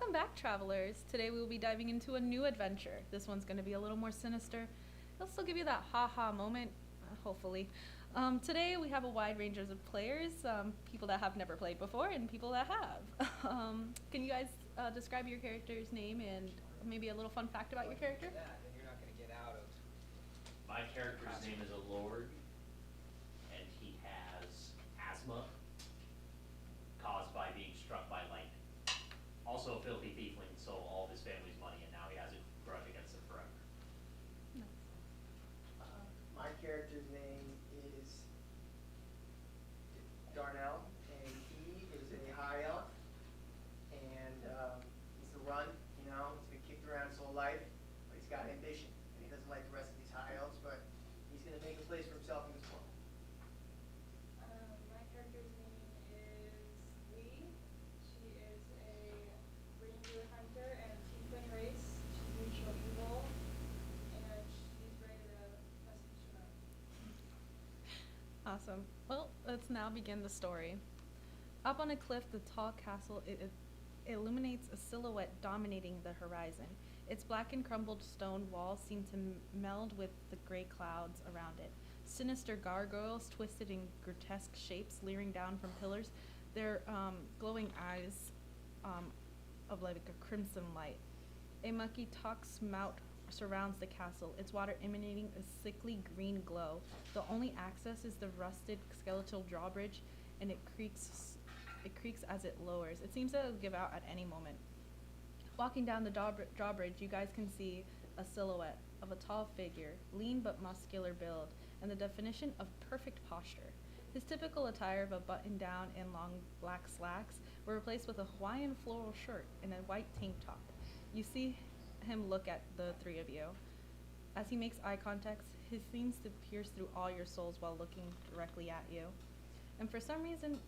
Welcome back, travelers. Today we will be diving into a new adventure. This one's going to be a little more sinister. It'll still give you that ha-ha moment, hopefully. Today we have a wide range of players, people that have never played before and people that have. Can you guys describe your character's name and maybe a little fun fact about your character? That, then you're not going to get out of. My character's name is Allord, and he has asthma caused by being struck by lightning. Also a filthy tiefling, stole all of his family's money, and now he has a grudge against them forever. My character's name is Darnell, and he is a high elf, and he's the runt, you know, he's been kicked around his whole life, but he's got ambition, and he doesn't like the rest of these high elves, but he's going to make a place for himself in this world. My character's name is Lee. She is a ranger hunter and tiefling race. She's neutral evil, and she's ready to mess some shit up. Awesome. Well, let's now begin the story. Up on a cliff, the tall castle illuminates a silhouette dominating the horizon. Its black and crumbled stone walls seem to meld with the gray clouds around it. Sinister gargoyles, twisted in grotesque shapes, leering down from pillars, their glowing eyes of like a crimson light. A mucky talk smout surrounds the castle, its water emanating a sickly green glow. The only access is the rusted skeletal drawbridge, and it creaks as it lowers. It seems to give out at any moment. Walking down the drawbridge, you guys can see a silhouette of a tall figure, lean but muscular build, and the definition of perfect posture. His typical attire of a button-down and long black slacks were replaced with a Hawaiian floral shirt and a white tank top. You see him look at the three of you. As he makes eye contact, he seems to pierce through all your souls while looking directly at you. And for some reason,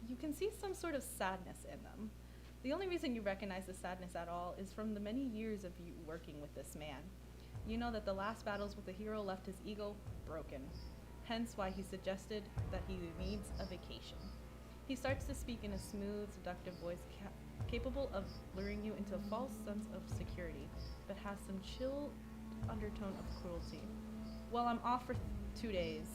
you can see some sort of sadness in them. The only reason you recognize the sadness at all is from the many years of you working with this man. You know that the last battles with the hero left his ego broken, hence why he suggested that he needs a vacation. He starts to speak in a smooth, seductive voice capable of luring you into a false sense of security, but has some chill undertone of cruelty. Well, I'm off for 2 days,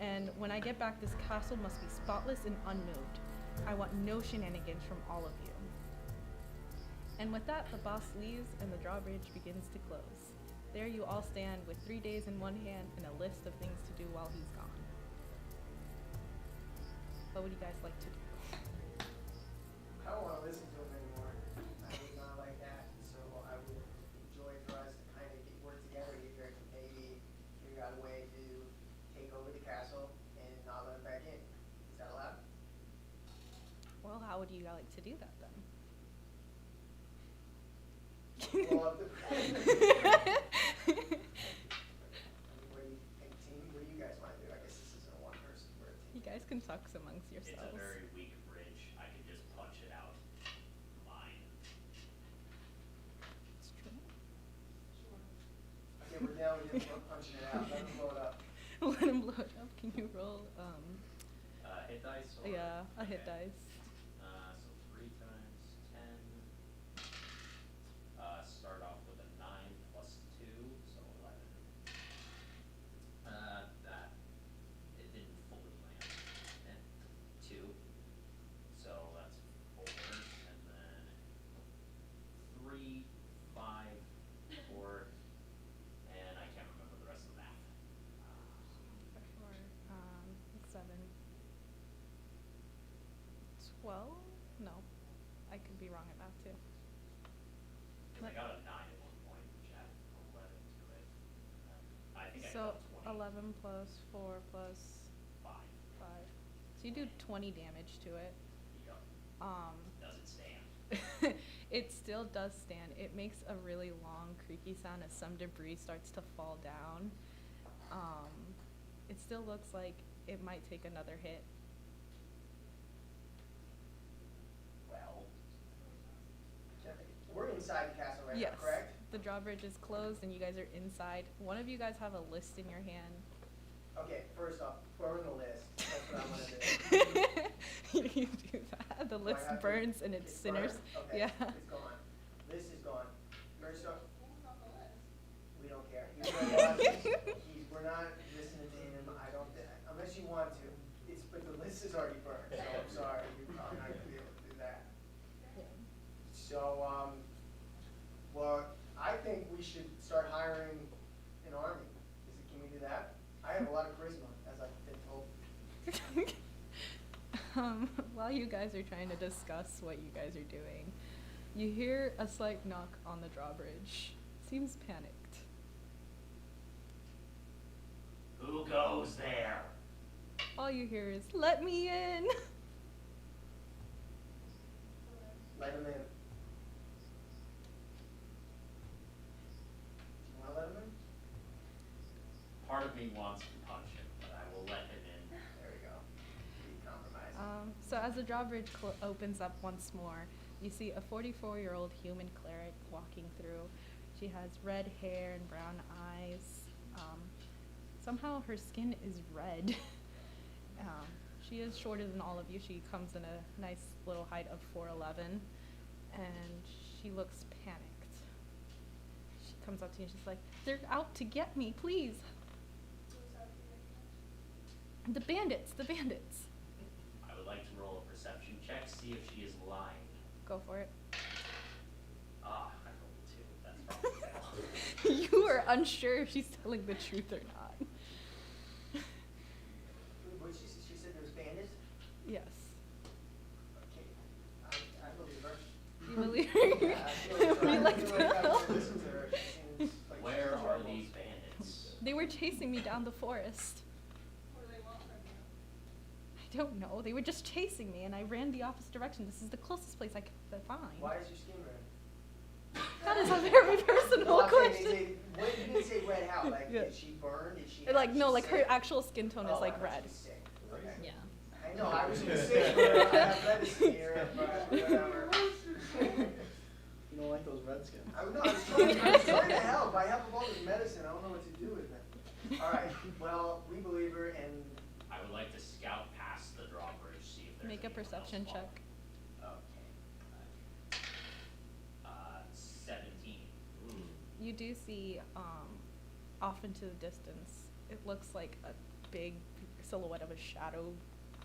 and when I get back, this castle must be spotless and unmoved. I want no shenanigans from all of you. And with that, the boss leaves and the drawbridge begins to close. There you all stand with 3 days in one hand and a list of things to do while he's gone. What would you guys like to do? I don't want to listen to him anymore. I would not like that, so I would enjoy for us to kind of work together, get very maybe figure out a way to take over the castle and not let him back in. Is that allowed? Well, how would you like to do that then? Well, what do you think, team? What do you guys want to do? I guess this isn't a one person, we're a You team. guys can talk amongst It's yourselves. a very weak bridge. I can just punch it out. Mine. It's true. Sure. Okay, we're down, we're just punching it out, let him blow it up. Let him blow it up. Can you roll? Hit dice or? Yeah, a hit Okay. dice. So 3 times 10. Start off with a 9 plus 2, so 11. That it didn't fully land. And 2, so that's 4, and then 3, 5, 4, and I can't remember the rest of the math. For 7. 12? No. I could be wrong at math too. Because I got a 9 at one point, which added 11 to it. I think So I got 20. 11 plus 4 plus 5. 5. So you do 20 damage to it. Yep. Does it stand? It still does stand. It makes a really long, creaky sound as some debris starts to fall down. It still looks like it might take another hit. Well, We're inside the castle right Yes. now, correct? The drawbridge is closed and you guys are inside. One of you guys have a list in your hand. Okay, first off, burn the list. That's what I want to do. You do that. The Do I list have to- burns and it it's sinners. burned? Okay, Yeah. it's gone. This is gone. First off, Who's on the list? we don't care. He's gonna watch it. We're not listening to him. I don't, unless you want to. But the list is already burned, so I'm sorry. You're probably not gonna be able to do that. So, well, I think we should start hiring an army. Can we do that? I have a lot of charisma, as I've been told. While you guys are trying to discuss what you guys are doing, you hear a slight knock on the drawbridge. Seems panicked. Who goes there? All you hear is, "Let me in!" Let him in. Do you wanna let him in? Part of me wants to punch him, but I will let him in. There we go. Be compromised. So as the drawbridge opens up once more, you see a 44-year-old human cleric walking through. She has red hair and brown eyes. Somehow her skin is red. She is shorter than all of you. She comes in a nice little height of 4'11", and she looks panicked. She comes up to you and she's like, "They're out to get me, please. Who's out here? The bandits, the bandits." I would like to roll a perception check, see if she is lying. Go for it. Ah, I rolled a 2. That's probably fail. You are unsure if she's telling the truth or not. What she said there's bandits? Yes. Okay, I believe her. You believe her? Yeah, I feel We I like feel to like I know. should listen to her. She seems like Where she's are normal. these bandits? They were chasing me down the forest. What do they want from you? I don't know. They were just chasing me, and I ran the opposite direction. This is the closest place I could find. Why is your skin red? That is a very personal No, I'm saying, question. what you didn't say red how? Like, Yeah. did she burn? Did she? Like, no, she's like her sick? actual skin tone Oh, is like I thought red. she was sick. Okay. Yeah. I know, I was gonna say, but I have medicine here, but whatever. You don't like those redskins? I was trying to help. I have all this medicine. I don't know what to do with it. All right. Well, we believe her, and I would like to scout past the drawbridge, see if there's Make a anyone perception else check. following. Okay. 17. You do see, off into the distance, it looks like a big silhouette of a shadow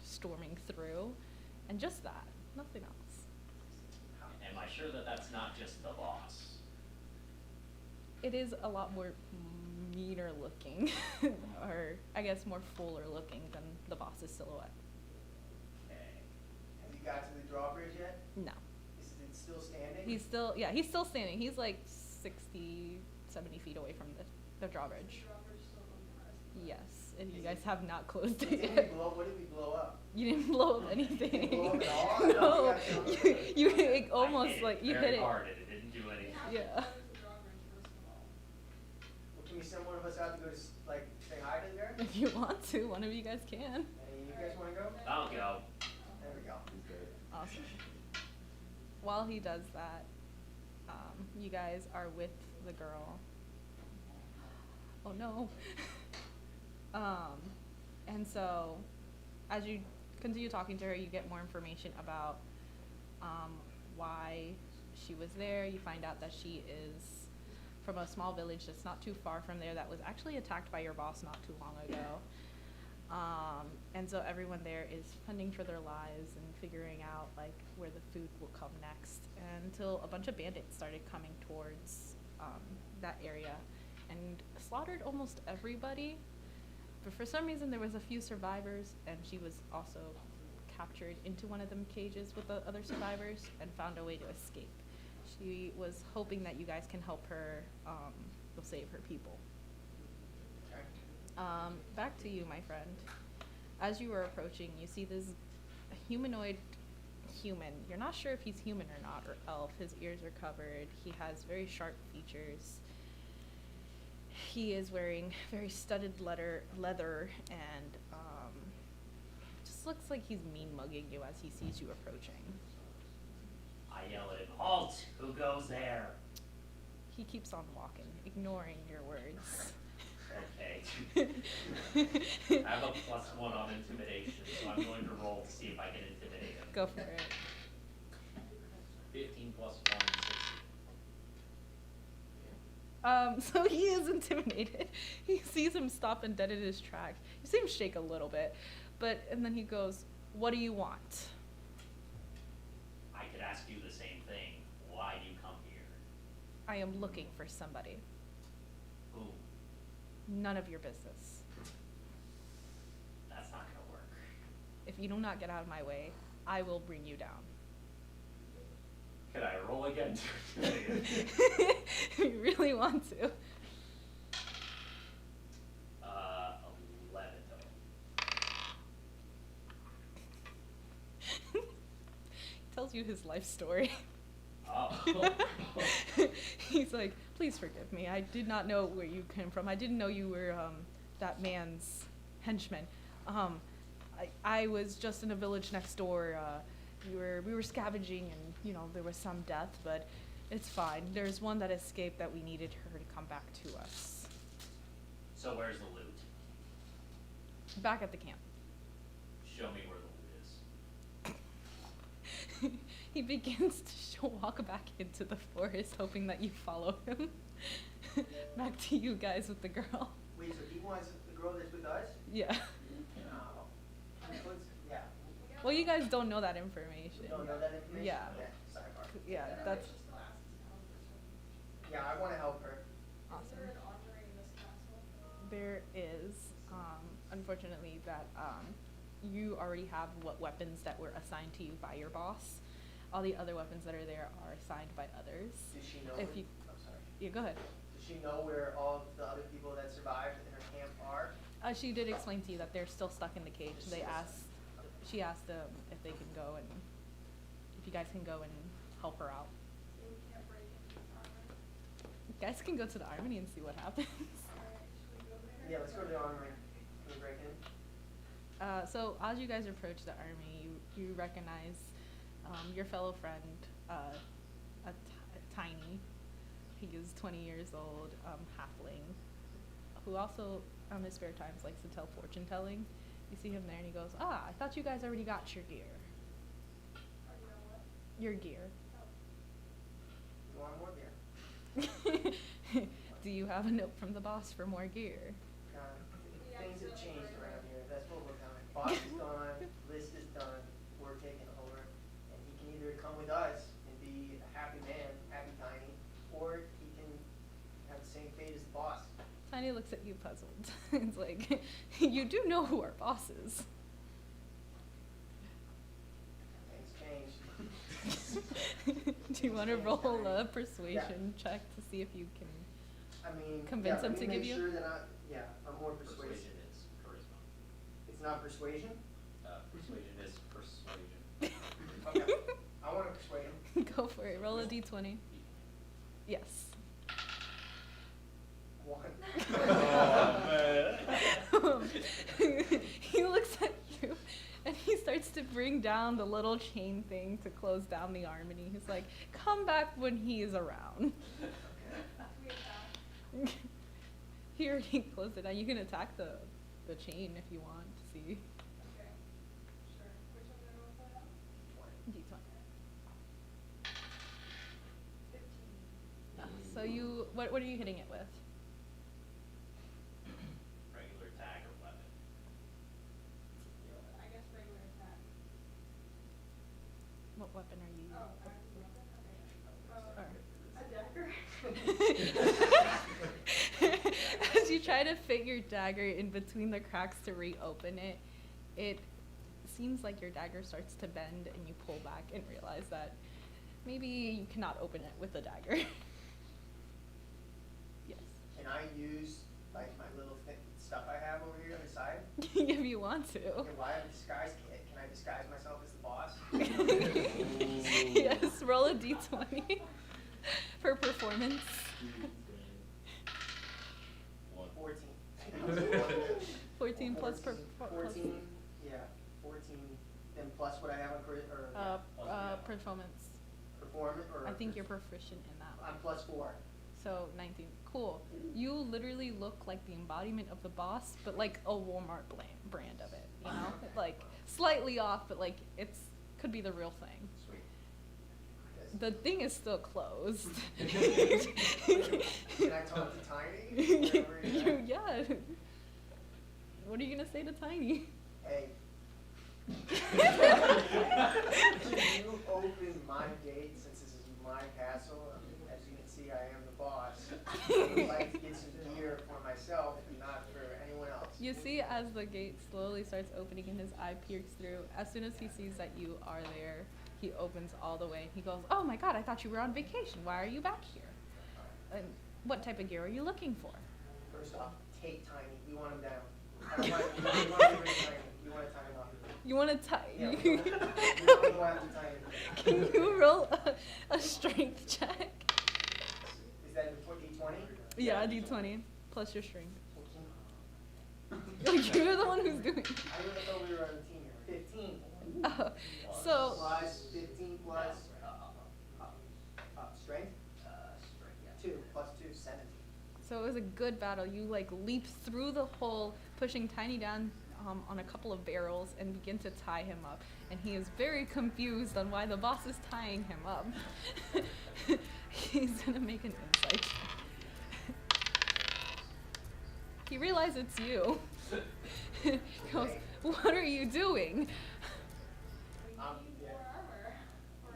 storming through, and just that, nothing else. Am I sure that that's not just the boss? It is a lot more meaner looking, or I guess more fuller looking than the boss's silhouette. Okay. have you got to the drawbridge yet? No. Is it still standing? He's still standing. He's like 60, 70 feet away from the drawbridge. The drawbridge still on the horizon. Yes, and you Is guys it- have not closed What it did we yet. blow? What did we blow up? You didn't blow up anything. Didn't blow up at all? No, I thought we got you something. it almost I hit like you very hit it. hard and it didn't do anything. Yeah. How close is the drawbridge, first of all? Well, can we send one of us out to go to like say hi to her? If you want to, one of you guys can. Hey, you guys want to go? I'll go. There we go. Awesome. While he does that, you guys are with the girl. Oh no. And so, as you continue talking to her, you get more information about why she was there. You find out that she is from a small village that's not too far from there that was actually attacked by your boss not too long ago. And so everyone there is fending for their lives and figuring out like where the food will come next, until a bunch of bandits started coming towards that area and slaughtered almost everybody. But for some reason there was a few survivors, and she was also captured into one of them cages with the other survivors and found a way to escape. She was hoping that you guys can help her save her people. Okay. Back to you, my friend. As you were approaching, you see this humanoid human. You're not sure if he's human or not, or elf. His ears are covered. He has very sharp features. He is wearing very studded leather and just looks like he's mean mugging you as he sees you approaching. I yell at him, halt! Who goes there? He keeps on walking, ignoring your words. Okay. I have a +1 on intimidation, so I'm going to roll to see if I can intimidate him. Go for it. 15 + 1, 16. So he is intimidated. He sees him stop and dead in his tracks. You see him shake a little bit, and then he goes, "What do you want?" I could ask you the same thing. Why do you come here? I am looking for somebody. Who? None of your business. That's not gonna work. If you do not get out of my way, I will bring you down. Could I roll again? If you really want to. 11 total. He tells you his life story. Oh. He's like, "Please forgive me. I did not know where you came from. I didn't know you were that man's henchman. I was just in a village next door. We were scavenging, and there was some death, but it's fine. There's one that escaped that we needed her to come back to us. So where's the loot? Back at the camp." Show me where the loot is. He begins to walk back into the forest, hoping that you follow him. Back to you guys with the girl. Wait, so he wants the girl that's with us? Yeah. No. Yeah. Well, you guys don't know that information. You don't know that information? Yeah. Okay, sidebar. Yeah, I don't know, that's she still asks how we're Yeah, I wanna help her. Is awesome. there an armory in this castle? There is, unfortunately, that you already have what weapons that were assigned to you by your boss. All the other weapons that are there are assigned by others. Does she know? If where- you, I'm sorry. yeah, go ahead. Does she know where all of the other people that survived in her camp are? She did explain to you that they're still stuck in the cage. She asked them if they can go and if you guys can go and help her out. So we can't break into the armory? You guys can go to the armory and see what happens. Alright, should we go there? Yeah, let's go to the armory. Can we break in? So as you guys approach the army, you recognize your fellow friend, Tiny. He is 20 years old, halfling, who also on his spare times likes to tell fortune telling. You see him there and he goes, "Ah, I thought you guys already got your gear." Or you know what? Your gear. Oh, You want more beer? Do you have a note from the boss for more gear? Yeah, Things have so changed right around now. here. That's what we're doing. Boss is gone, list is done, we're taking over. And he can either come with us and be a happy man, happy Tiny, or he can have the same fate as the boss. Tiny looks at you puzzled. It's like, you do know who our boss is. Things change. Do you want to roll a persuasion check to see if you can? I mean, Convince yeah, him let to me give make you? sure that I'm more persuasive. Persuasion is charisma. It's not persuasion? Persuasion is persuasion. Okay, I wanna persuade him. Go for it. Roll a d20. Yes. 1. He looks at you and he starts to bring down the little chain thing to close down the armory. He's like, "Come back when he is around." We attack. He already closed it down. You can attack the chain if you want to see. Okay. Sure. Which one did I roll for now? D20. 15. So what are you hitting it with? Regular attack or weapon. I guess regular attack. What weapon are you Oh, using? okay. A dagger? As you try to fit your dagger in between the cracks to reopen it, it seems like your dagger starts to bend and you pull back and realize that maybe you cannot open it with a dagger. Yes. Can I use, like, my little stuff I have over here on the side? If you want to. Okay, well, I have a disguise kit. Can I disguise myself as the boss? Yes, roll a d20 for performance. 14. 14 plus 14, yeah, 14, then plus what I have on performance. performance, or? I think you're proficient in that one. I'm plus 4. So 19. Cool. You literally look like the embodiment of the boss, but like a Walmart brand of it. You know, like slightly off, but like could be the real thing. Sweet. Okay, is. The thing is still closed. Can I talk to Tiny? Wherever he's at? Yeah. What are you gonna say to Tiny? Hey. Can you open my gate since this is my castle? As you can see, I am the boss. I would like to get some gear for myself and not for anyone else. You see as the gate slowly starts opening and his eye peeks through, as soon as he sees that you are there, he opens all the way. He goes, "Oh my god, I thought you were on vacation. Why are you back here? And what type of gear are you looking for?" First off, take Tiny. We want him down. I don't want we want to get rid of Tiny. We want to tie him up. You want to tie? Yeah, we want to tie him. Can you roll a strength check? Is that the D20? Yeah, a d20 plus your strength. You're the one who's doing. I didn't know we were on a team here. 15. Oh, so Plus 15 plus strength? Strength, yeah. 2 plus 2, 17. so it was a good battle. You like leap through the hole, pushing Tiny down on a couple of barrels and begin to tie him up. And he is very confused on why the boss is tying him up. He's gonna make an insight check. He realizes it's you. He goes, "What are you doing?" We need Yeah. more armor.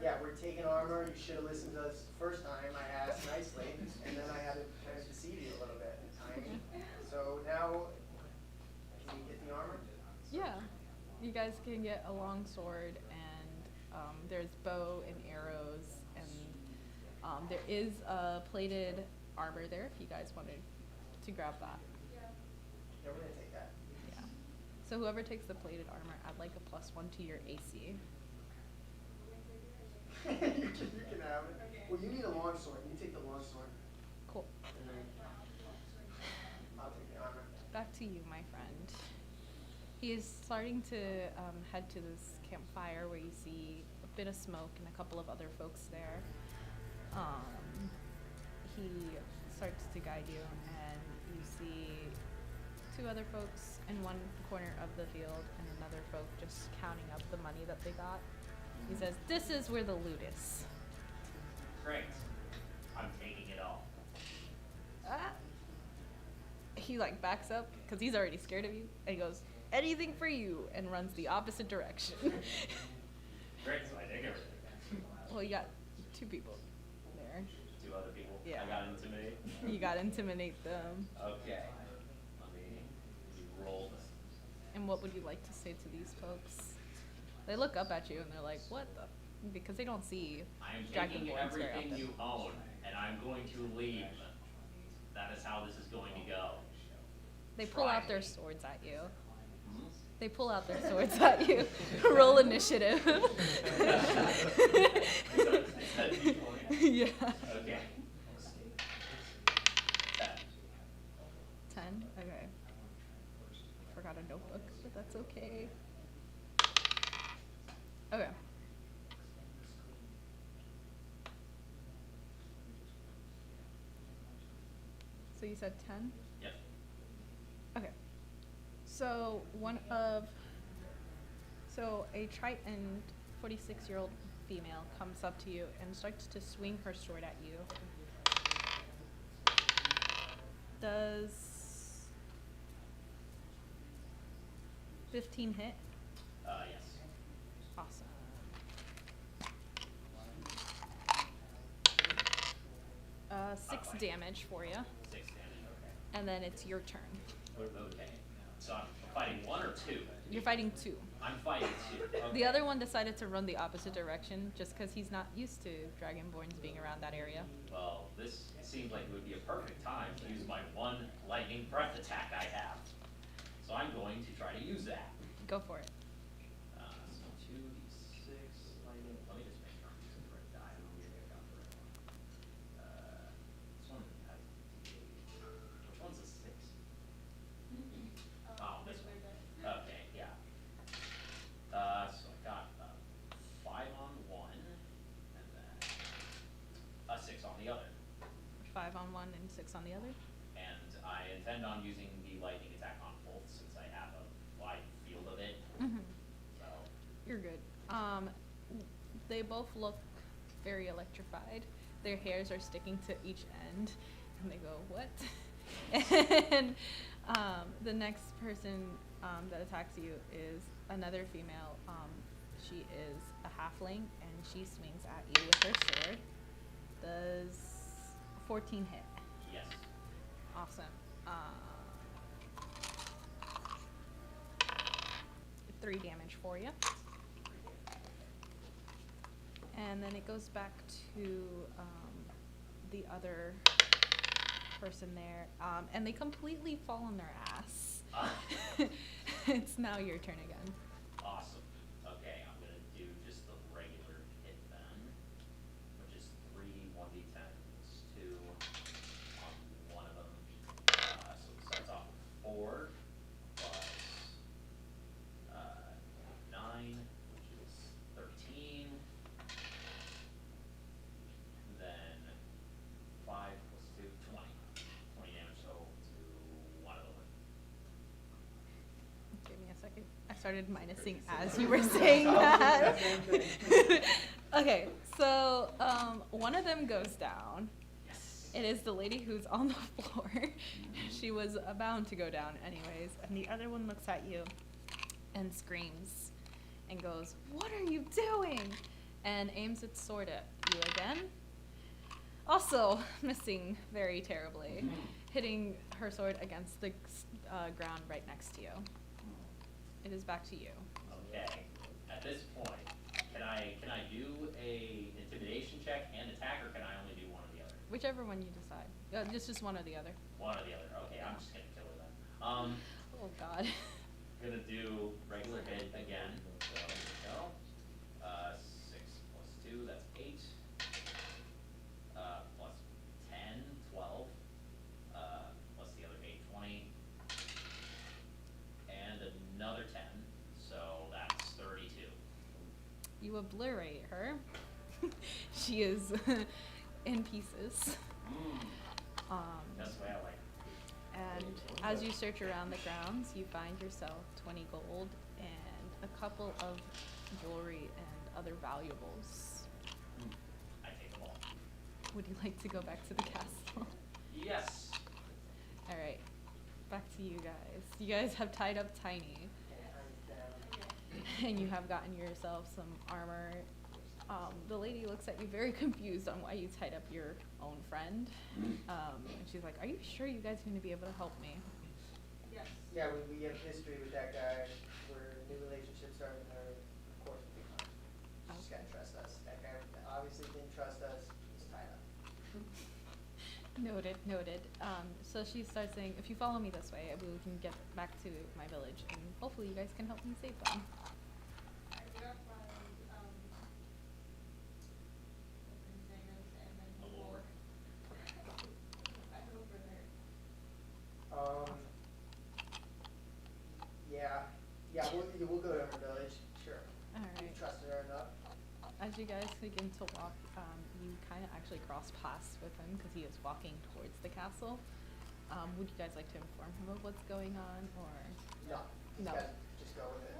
Yeah, we're taking armor. You should have listened to us the first time. I asked nicely, and then I had to kind of deceive you a little bit. Tiny. So now, can we get the armor? Yeah, you guys can get a long sword, and there's bow and arrows, and there is a plated armor there if you guys wanted to grab that. Yeah. Yeah, we're gonna take that. Yeah. So whoever takes the plated armor, add like a +1 to your AC. You can have it. Well, you need a long sword. You take the long sword. Cool. And then I'll take the armor. Back to you, my friend. He is starting to head to this campfire where you see a bit of smoke and a couple of other folks there. He starts to guide you, and you see 2 other folks in one corner of the field and another folk just counting up the money that they got. He says, "This is where the loot is." Great. I'm taking it all. Ah. He like backs up because he's already scared of you, and he goes, "Anything for you," and runs the opposite direction. Great, so I take everything. Well, you got 2 people there. 2 other people. Yeah. I got intimidated. You gotta intimidate them. Okay. Let me roll this. And what would you like to say to these folks? They look up at you and they're like, "What the?" Because they don't see I am dragonborns taking very everything often. you own, and I'm going to leave. That is how this is going to go. They pull out their Try me. swords at you. Hmm? They pull out their swords at you. Roll initiative. Yeah. Okay. 10? Okay. Forgot a notebook, but that's okay. Okay. So you said 10? Yep. Okay. So a Triton 46-year-old female comes up to you and starts to swing her sword at you. Does 15 hit? Yes. Awesome. Six Fine. damage for you, 6 damage, okay. and then it's your turn. Okay. So I'm fighting 1 or 2? You're fighting 2. I'm fighting 2. Okay. The other one decided to run the opposite direction just because he's not used to dragonborns being around that area. Well, this seems like it would be a perfect time to use my 1 lightning breath attack I have. So I'm going to try to use that. Go for it. So 2d6 lightning. Let me just make sure I'm using the right die. I don't know if I've got the right one. This one has d8. Which one's a 6? Oh, this one. Okay, yeah. So I got 5 on one, and then a 6 on the other. 5 on one and 6 on the other. And I intend on using the lightning attack on both since I have a wide field of it. Mm-hmm. So, You're good. They both look very electrified. Their hairs are sticking to each end, and they go, "What?" And the next person that attacks you is another female. She is a halfling, and she swings at you with her sword. Does 14 hit? Yes. Awesome. 3 damage for you. And then it goes back to the other person there, and they completely fall on their ass. It's now your turn again. Awesome. Okay, I'm gonna do just the regular hit then, which is 3 1d10s, 2 on one of them. So it starts off with 4 plus 9, which is 13. Then 5 plus 2, 20. 20 damage total to one of them. Give me a second. I started minusing as you were saying that. Okay, so one of them goes down. Yes. It is the lady who's on the floor. She was bound to go down anyways. And the other one looks at you and screams and goes, "What are you doing?" And aims its sword at you again. Also missing very terribly, hitting her sword against the ground right next to you. It is back to you. Okay. At this point, can I do a intimidation check and attack, or can I only do one or the other? Whichever one you decide. Just one or the other. One or the other. Okay, I'm just gonna kill her then. Oh God. Gonna do regular hit again. So here we go. 6 plus 2, that's 8. Plus 10, 12. Plus the other 8, 20. And another 10. So that's 32. You obliterate her. She is in pieces. That's the way I like it. And as you search around the grounds, you find yourself 20 gold and a couple of jewelry and other valuables. I take them all. Would you like to go back to the castle? Yes. All right, back to you guys. You guys have tied up Tiny, and you have gotten yourself some armor. The lady looks at you very confused on why you tied up your own friend. And she's like, "Are you sure you guys are going to be able to help me?" Yes. Yeah, we have history with that guy. We're in a new relationship starting with her. Of course, we'll be fine. She's gotta trust us. That guy obviously didn't trust us. He's tied up. Noted, noted. So she starts saying, "If you follow me this way, we can get back to my village, and hopefully you guys can help me save them." I got my, and then he will. I'm over there. Yeah, we'll go to her village, sure. All We right. trusted her enough. As you guys begin to walk, you kind of actually cross paths with him because he is walking towards the castle. Would you guys like to inform him of what's going on, or No, you No. guys just go with it.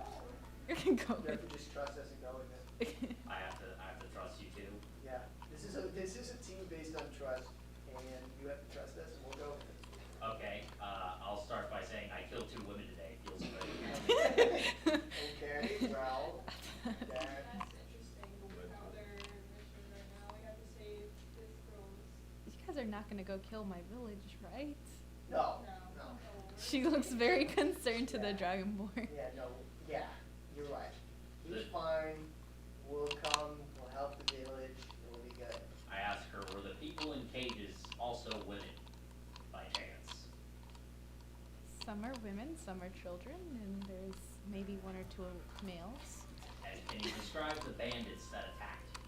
you can go You have with to just trust us and go with it. I have to trust you too. Yeah, this is a team based on trust, and you have to trust us, and we'll go with it. Okay, I'll start by saying I killed 2 women today. Feels good. Okay, well, that, That's interesting, how their mission right now, we have to save this girl's. You guys are not gonna go kill my village, right? no. She looks very concerned to the Dragonborn. Yeah, no, yeah, you're right. He's The- fine, we'll come, we'll help the village, it'll be good. I asked her, were the people in cages also women, by chance? Some are women, some are children, and there's maybe 1 or 2 males. And can you describe the bandits that attacked?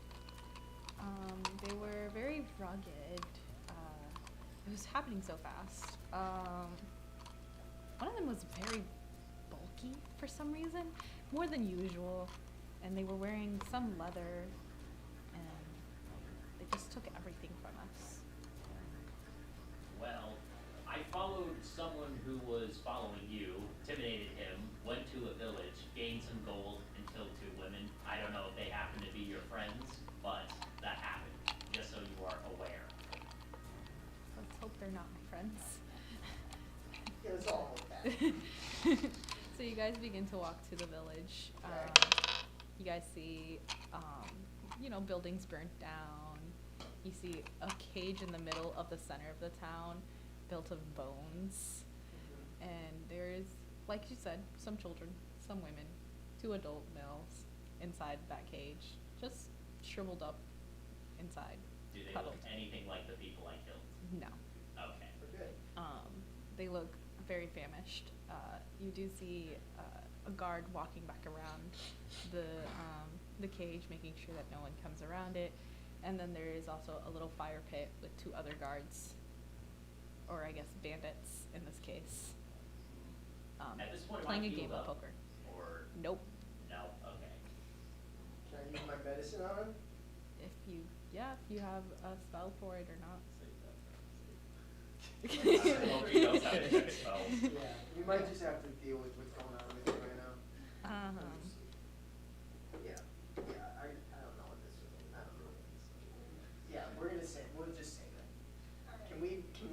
They were very rugged. It was happening so fast. One of them was very bulky for some reason, more than usual, and they were wearing some leather, and they just took everything from us. Well, I followed someone who was following you, intimidated him, went to a village, gained some gold, and killed 2 women. I don't know if they happen to be your friends, but that happened. They're not my friends. Yeah, let's all hope that. So you guys begin to walk to the village. Okay. You guys see, buildings burnt down. You see a cage in the middle of the center of the town, built of bones. And there's, like you said, some children, some women, 2 adult males inside that cage, just shriveled up inside, Do they cuddled. look anything like the people I killed? No. Okay. We're good. They look very famished. You do see a guard walking back around the cage, making sure that no one comes around it. And then there is also a little fire pit with 2 other guards, or I guess bandits in this case. At this point, am I playing a healed game of up? poker. Or Nope. no? Okay. Can I use my medicine on him? If you have a spell for it or not. I hope he knows how to check spells. Yeah, we might just have to deal with what's going on with him right now. Yeah, I don't know what this is, I don't know what this is. Yeah, we'll just say that. Alright. Can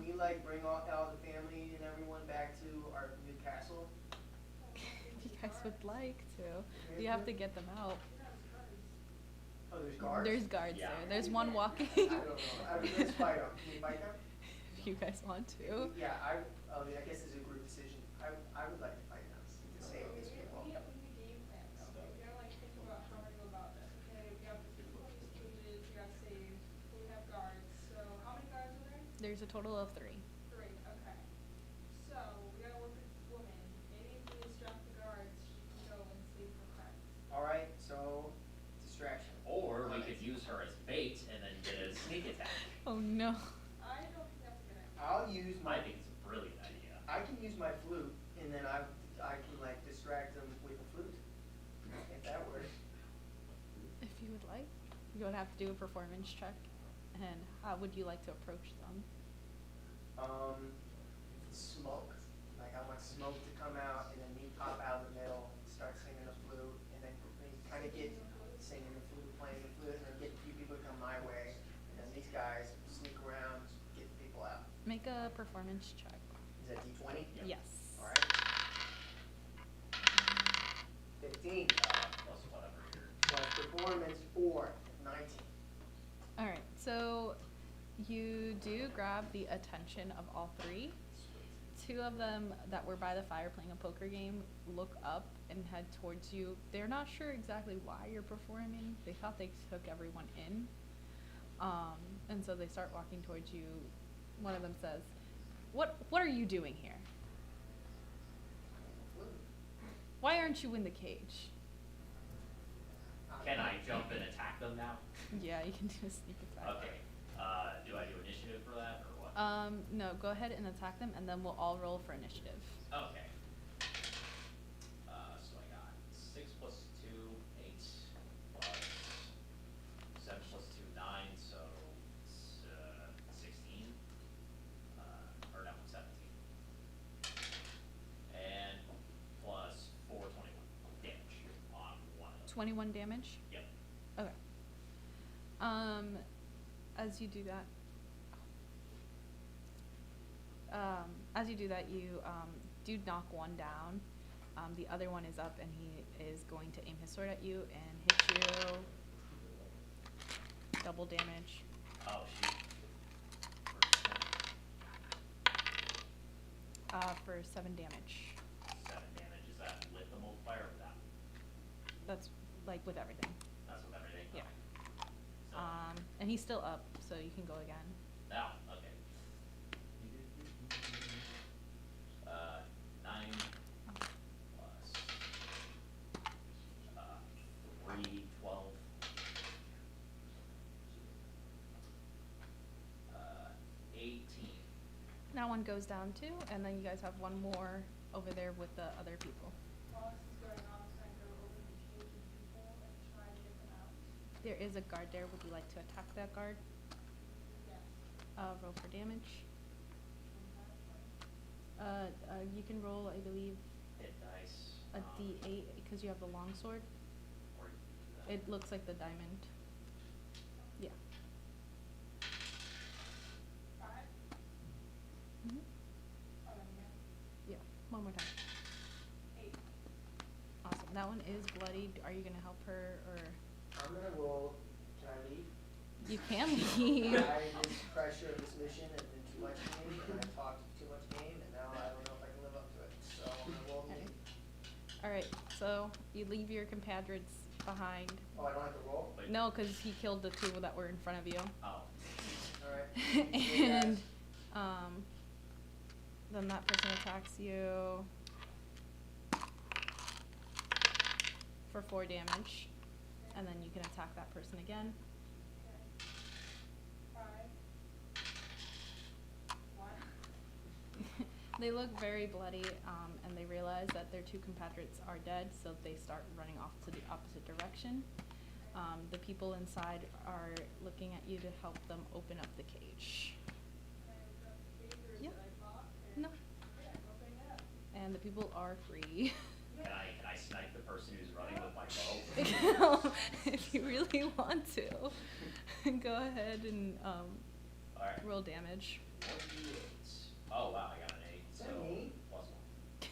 we like bring all the family and everyone back to our new castle? If you guys would like to, you have to get them out. Oh, there's guards? There's guards Yeah. there. There's one walking. I don't know, let's fight them, can we fight them? If you guys want to. Yeah, I guess it's a group decision, I would like to fight them, to save these people. We need a game plan though. We gotta like think about how we're gonna go about this. Okay, we have the police cages, we gotta save, we have guards. So how many guards are there? There's a total of 3. 3, okay. So we gotta work with this woman. Maybe if we distract the guards, she can go and save her friends. Alright, so, distraction. Or we could use her as bait and then get a sneak attack. Oh no. I don't think that's a good idea. I'll use I think it's a brilliant idea. I can use my flute, and then I can like distract them with the flute, if that works. If you would like, you would have to do a performance check. And how would you like to approach them? Smoke, like I want smoke to come out, and then me pop out in the middle, start singing the flute, and then kind of get singing the flute, playing the flute, and then get a few people to come my way, and then these guys sneak around, get the people out. Make a performance check. Is that D20? Yep. Yes. Alright. 15, Plus whatever your. plus performance 4, 19. Alright, so you do grab the attention of all 3. 2 of them that were by the fire playing a poker game look up and head towards you. They're not sure exactly why you're performing. They thought they took everyone in. And so they start walking towards you. One of them says, What are you doing here? Why aren't you in the cage? Can I jump and attack them now? Yeah, you can do a sneak attack. Okay. Do I do initiative for that or what? No, go ahead and attack them, and then we'll all roll for initiative. Okay. So I got 6 plus 2, 8 plus 7 plus 2, 9, so it's 16. Or no, 17. And plus 4, 21 damage on one of them. 21 damage? Yep. Okay. As you do that, you do knock one down. The other one is up, and he is going to aim his sword at you and hit you. Double damage. Oh, shoot. For 7 damage. 7 damage. Is that with the multiplier or without? That's like with everything. That's with everything? Yeah. Okay. So, And he's still up, so you can go again. oh, okay. 9 plus 3, 12. 18. That one goes down too, and then you guys have one more over there with the other people. While this is going on, I'm gonna go over the cage of people and try to get them out. There is a guard there. Would you like to attack that guard? Yes. Roll for damage. 25, 20. You can roll, I believe, Hit dice. a D8 because you have the long sword. Or, It looks like the diamond. Yeah. 5. is bloodied. Are you gonna help her, or I'm gonna roll, can I leave? you can leave? This pressure of this mission has been too much for me, and I talked too much game, and now I don't know if I can live up to it, so I'm gonna roll Okay. leave. All right, so you leave your compatriots behind. Oh, I don't have to roll? Wait. No, because he killed the two that were in front of you. Oh. Alright. And then that person attacks you for 4 damage, and then you can attack that person again. Okay. 5. 1. They look very bloody, and they realize that their 2 compatriots are dead, so they start running off to the opposite direction. The people inside are looking at you to help them open up the cage. Can I open up the cage, or is Yep. it like locked? or- No. Okay, I'm opening it up. And the people are free. Can I snipe the person who's running with my bow? If you really want to, go ahead and Alright. roll damage. 1d8. Oh wow, I got an 8, Is so that me?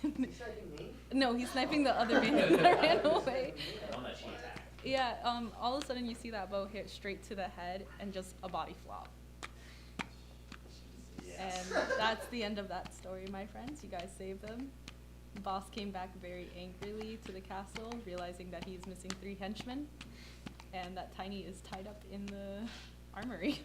+1. You sniping me? No, he's sniping the other bandit that ran away. The one that she attacked. Yeah, all of a sudden you see that bow hit straight to the head and just a body flop. Yes. And that's the end of that story, my friends. You guys saved them. The boss came back very angrily to the castle, realizing that he's missing 3 henchmen, and that Tiny is tied up in the armory.